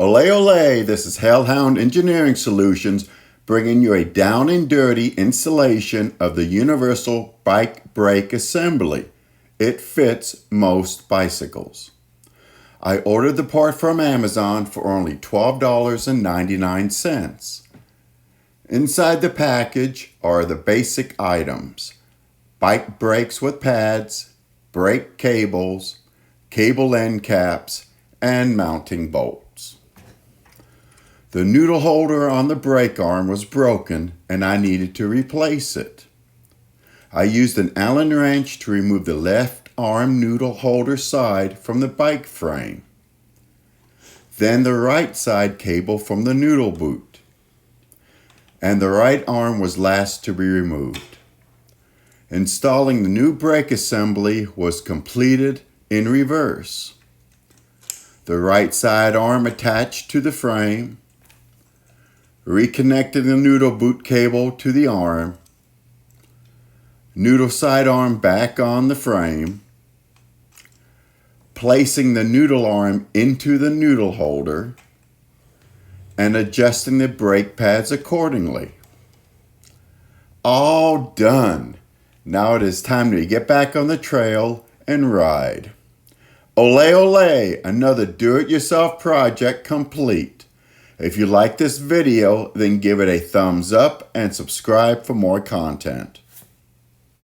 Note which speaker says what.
Speaker 1: Ole ole, this is Hellhound Engineering Solutions bringing you a down and dirty installation of the Universal Bike Brake Assembly. It fits most bicycles. I ordered the part from Amazon for only $12.99. Inside the package are the basic items: bike brakes with pads, brake cables, cable end caps, and mounting bolts. The noodle holder on the brake arm was broken and I needed to replace it. I used an Allen wrench to remove the left arm noodle holder side from the bike frame. Then the right side cable from the noodle boot. And the right arm was last to be removed. Installing the new brake assembly was completed in reverse. The right side arm attached to the frame, reconnecting the noodle boot cable to the arm, noodle side arm back on the frame, placing the noodle arm into the noodle holder, and adjusting the brake pads accordingly. All done. Now it is time to get back on the trail and ride. Ole ole, another do-it-yourself project complete. If you like this video, then give it a thumbs up and subscribe for more content.